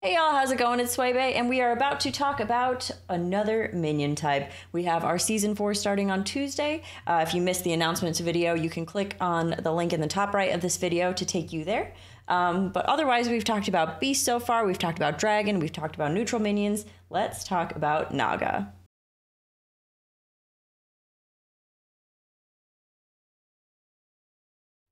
Hey y'all, how's it going? It's Swaybae, and we are about to talk about another minion type. We have our Season 4 starting on Tuesday. If you missed the announcements video, you can click on the link in the top right of this video to take you there. But otherwise, we've talked about Beast so far, we've talked about Dragon, we've talked about neutral minions. Let's talk about Naga.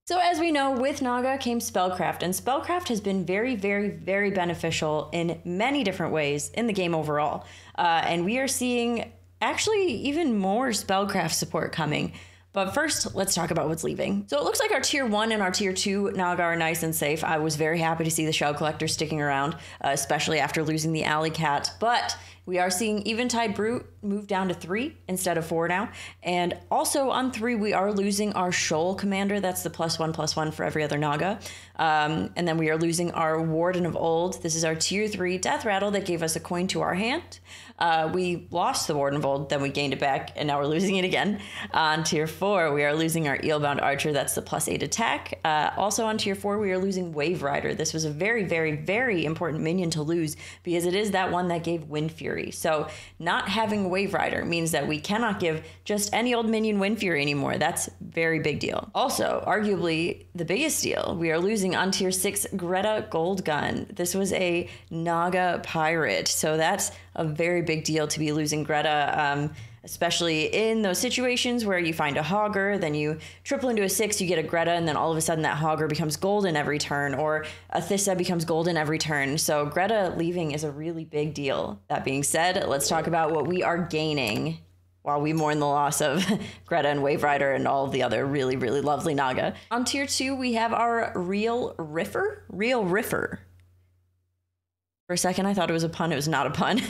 So as we know, with Naga came Spellcraft, and Spellcraft has been very, very, very beneficial in many different ways in the game overall. And we are seeing actually even more Spellcraft support coming. But first, let's talk about what's leaving. So it looks like our tier 1 and our tier 2 Naga are nice and safe. I was very happy to see the Shell Collector sticking around, especially after losing the Alley Cat. But we are seeing Eventide Brute move down to 3 instead of 4 now. And also on 3, we are losing our Shoal Commander. That's the +1/+1 for every other Naga. And then we are losing our Warden of Old. This is our tier 3 Death Rattle that gave us a coin to our hand. We lost the Warden of Old, then we gained it back, and now we're losing it again. On tier 4, we are losing our Eelbound Archer. That's the +8 attack. Also on tier 4, we are losing Wave Rider. This was a very, very, very important minion to lose because it is that one that gave Wind Fury. So not having Wave Rider means that we cannot give just any old minion Wind Fury anymore. That's a very big deal. Also, arguably the biggest deal, we are losing on tier 6 Greta Goldgun. This was a Naga pirate, so that's a very big deal to be losing Greta, especially in those situations where you find a Hogger, then you triple into a 6, you get a Greta, and then all of a sudden that Hogger becomes golden every turn, or a Thissa becomes golden every turn. So Greta leaving is a really big deal. That being said, let's talk about what we are gaining while we mourn the loss of Greta and Wave Rider and all of the other really, really lovely Naga. On tier 2, we have our Real Riffer. For a second, I thought it was a pun. It was not a pun.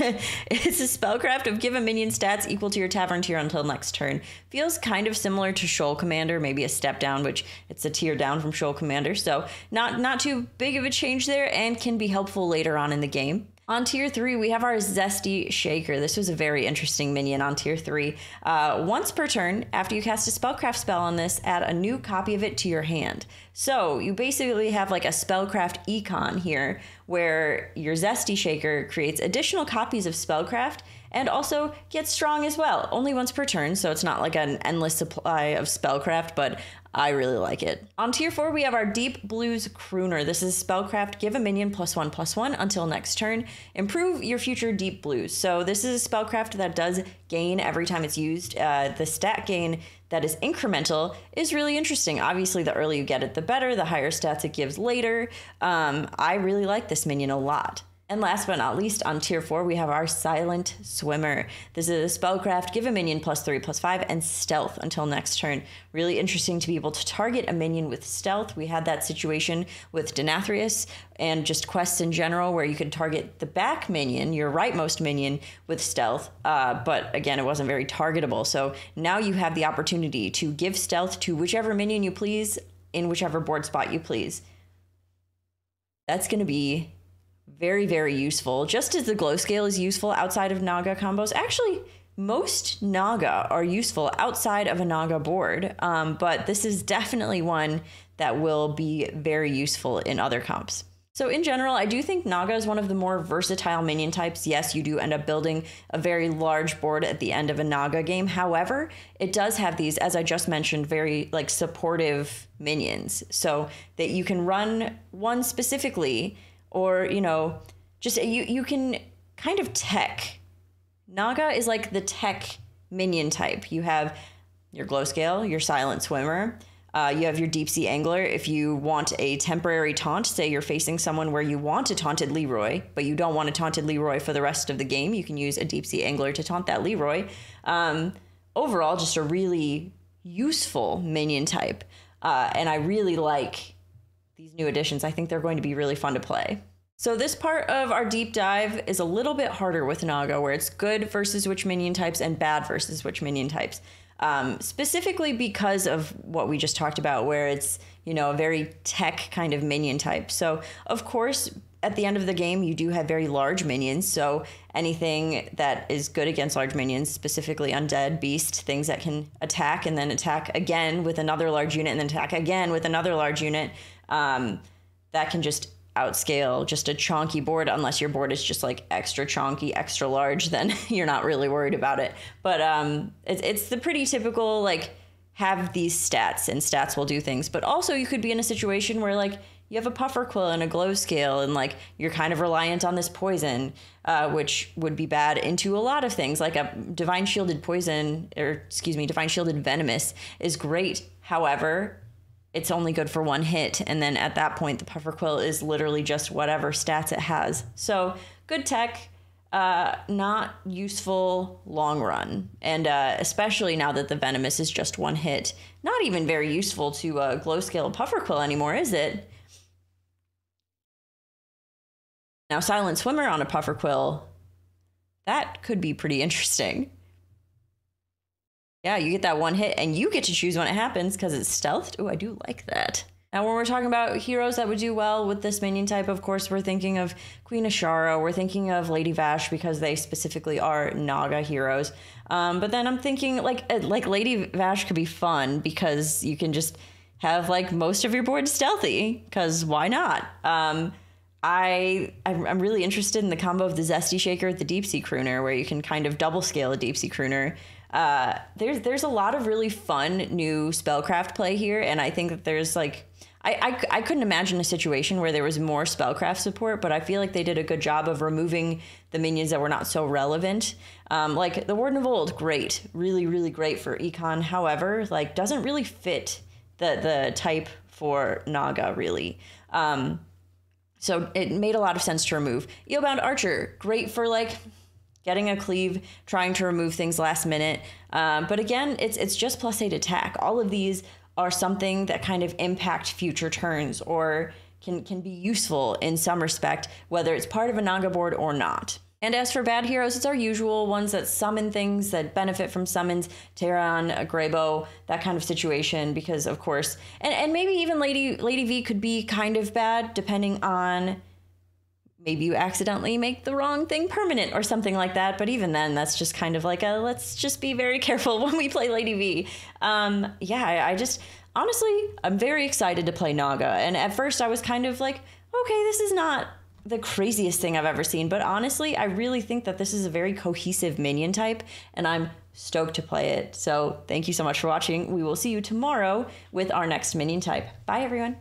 It's a spellcraft of give a minion stats equal to your tavern tier until next turn. Feels kind of similar to Shoal Commander, maybe a step down, which it's a tier down from Shoal Commander. So not too big of a change there, and can be helpful later on in the game. On tier 3, we have our Zesty Shaker. This was a very interesting minion on tier 3. Once per turn, after you cast a spellcraft spell on this, add a new copy of it to your hand. So you basically have like a spellcraft econ here, where your Zesty Shaker creates additional copies of spellcraft and also gets strong as well. Only once per turn, so it's not like an endless supply of spellcraft, but I really like it. On tier 4, we have our Deep Blues Crooner. This is spellcraft, give a minion +1/+1 until next turn. Improve your future Deep Blues. So this is a spellcraft that does gain every time it's used. The stat gain that is incremental is really interesting. Obviously, the earlier you get it, the better. The higher stats it gives later. I really like this minion a lot. And last but not least, on tier 4, we have our Silent Swimmer. This is a spellcraft, give a minion +3/+5, and stealth until next turn. Really interesting to be able to target a minion with stealth. We had that situation with Denathrius and just quests in general where you could target the back minion, your rightmost minion, with stealth. But again, it wasn't very targetable. So now you have the opportunity to give stealth to whichever minion you please in whichever board spot you please. That's going to be very, very useful. Just as the glow scale is useful outside of Naga combos. Actually, most Naga are useful outside of a Naga board, but this is definitely one that will be very useful in other comps. So in general, I do think Naga is one of the more versatile minion types. Yes, you do end up building a very large board at the end of a Naga game. However, it does have these, as I just mentioned, very like supportive minions, so that you can run one specifically, or, you know, just you can kind of tech. Naga is like the tech minion type. You have your glow scale, your Silent Swimmer, you have your Deep Sea Angler. If you want a temporary taunt, say you're facing someone where you want a taunted Leroy, but you don't want a taunted Leroy for the rest of the game, you can use a Deep Sea Angler to taunt that Leroy. Overall, just a really useful minion type. And I really like these new additions. I think they're going to be really fun to play. So this part of our deep dive is a little bit harder with Naga, where it's good versus which minion types and bad versus which minion types. Specifically because of what we just talked about, where it's, you know, a very tech kind of minion type. So of course, at the end of the game, you do have very large minions. So anything that is good against large minions, specifically undead, beast, things that can attack and then attack again with another large unit and then attack again with another large unit, that can just outscale just a chonky board, unless your board is just like extra chonky, extra large, then you're not really worried about it. But it's the pretty typical, like, have these stats and stats will do things. But also you could be in a situation where like you have a puffer quill and a glow scale and like you're kind of reliant on this poison, which would be bad into a lot of things. Like a divine shielded poison, or excuse me, divine shielded venomous is great. However, it's only good for one hit. And then at that point, the puffer quill is literally just whatever stats it has. So good tech, not useful long run. And especially now that the venomous is just one hit, not even very useful to glow scale puffer quill anymore, is it? Now, Silent Swimmer on a puffer quill, that could be pretty interesting. Yeah, you get that one hit and you get to choose when it happens because it's stealthed. Oh, I do like that. Now, when we're talking about heroes that would do well with this minion type, of course, we're thinking of Queen Ashara. We're thinking of Lady Vash because they specifically are Naga heroes. But then I'm thinking like Lady Vash could be fun because you can just have like most of your board stealthy because why not? I'm really interested in the combo of the Zesty Shaker with the Deep Sea Crooner, where you can kind of double scale a Deep Sea Crooner. There's a lot of really fun new spellcraft play here, and I think that there's like I couldn't imagine a situation where there was more spellcraft support, but I feel like they did a good job of removing the minions that were not so relevant. Like the Warden of Old, great, really, really great for econ. However, like doesn't really fit the type for Naga really. So it made a lot of sense to remove. Eelbound Archer, great for like getting a cleave, trying to remove things last minute. But again, it's just +8 attack. All of these are something that kind of impact future turns or can be useful in some respect, whether it's part of a Naga board or not. And as for bad heroes, it's our usual ones that summon things that benefit from summons, Terran, a Greybow, that kind of situation, because of course, and maybe even Lady V could be kind of bad depending on maybe you accidentally make the wrong thing permanent or something like that. But even then, that's just kind of like a, let's just be very careful when we play Lady V. Yeah, I just, honestly, I'm very excited to play Naga. And at first I was kind of like, okay, this is not the craziest thing I've ever seen, but honestly, I really think that this is a very cohesive minion type, and I'm stoked to play it. So thank you so much for watching. We will see you tomorrow with our next minion type. Bye, everyone.